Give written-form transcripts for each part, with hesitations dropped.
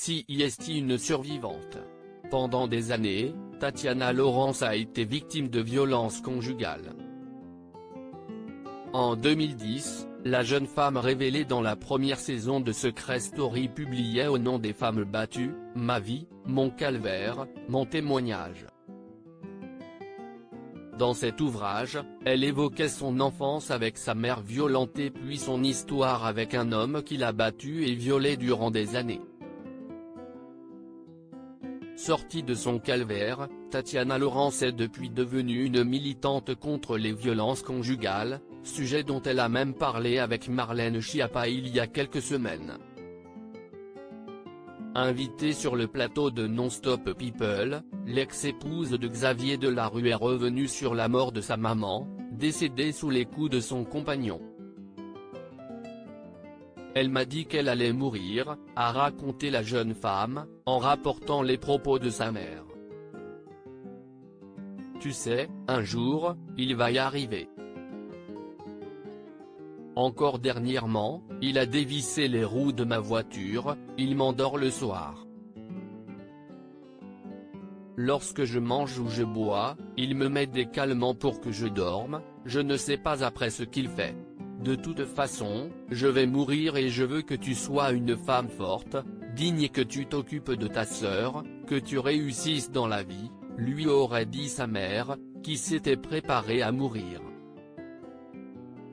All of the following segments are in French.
CIST une survivante. Pendant des années, Tatiana Laurence a été victime de violences conjugales. En 2010, la jeune femme révélée dans la première saison de Secret Story publiait au nom des femmes battues, « Ma vie, mon calvaire, mon témoignage ». Dans cet ouvrage, elle évoquait son enfance avec sa mère violentée puis son histoire avec un homme qui l'a battue et violée durant des années. Sortie de son calvaire, Tatiana Laurence est depuis devenue une militante contre les violences conjugales, sujet dont elle a même parlé avec Marlène Schiappa il y a quelques semaines. Invitée sur le plateau de Non-Stop People, l'ex-épouse de Xavier Delarue est revenue sur la mort de sa maman, décédée sous les coups de son compagnon. Elle m'a dit qu'elle allait mourir, a raconté la jeune femme, en rapportant les propos de sa mère. Tu sais, un jour, il va y arriver. Encore dernièrement, il a dévissé les roues de ma voiture, il m'endort le soir. Lorsque je mange ou je bois, il me met des calmants pour que je dorme, je ne sais pas après ce qu'il fait. De toute façon, je vais mourir et je veux que tu sois une femme forte, digne et que tu t'occupes de ta sœur, que tu réussisses dans la vie, lui aurait dit sa mère, qui s'était préparée à mourir.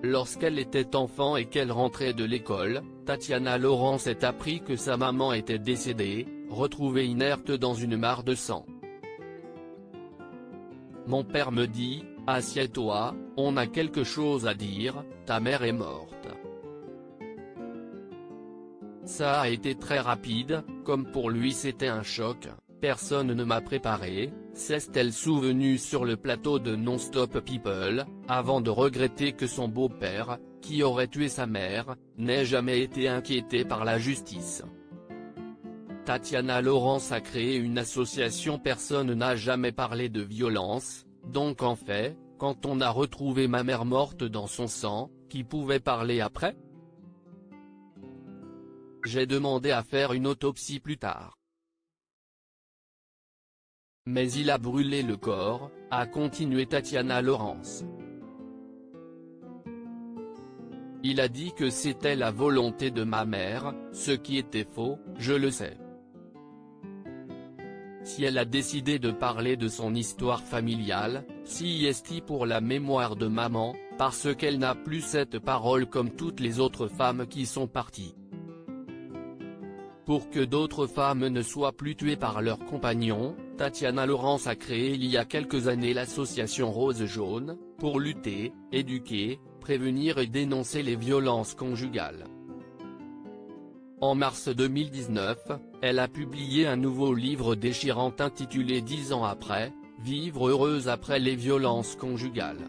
Lorsqu'elle était enfant et qu'elle rentrait de l'école, Tatiana Laurence a appris que sa maman était décédée, retrouvée inerte dans une mare de sang. Mon père me dit, assieds-toi, on a quelque chose à dire, ta mère est morte. Ça a été très rapide, comme pour lui c'était un choc, personne ne m'a préparé, s'est-elle souvenue sur le plateau de Non-Stop People, avant de regretter que son beau-père, qui aurait tué sa mère, n'ait jamais été inquiété par la justice. Tatiana Laurence a créé une association Personne n'a jamais parlé de violence, donc en fait, quand on a retrouvé ma mère morte dans son sang, qui pouvait parler après? J'ai demandé à faire une autopsie plus tard. Mais il a brûlé le corps, a continué Tatiana Laurence. Il a dit que c'était la volonté de ma mère, ce qui était faux, je le sais. Si elle a décidé de parler de son histoire familiale, CIST pour la mémoire de maman, parce qu'elle n'a plus cette parole comme toutes les autres femmes qui sont parties. Pour que d'autres femmes ne soient plus tuées par leurs compagnons, Tatiana Laurence a créé il y a quelques années l'association Rose Jaune, pour lutter, éduquer, prévenir et dénoncer les violences conjugales. En mars 2019, elle a publié un nouveau livre déchirant intitulé 10 ans après, Vivre heureuse après les violences conjugales.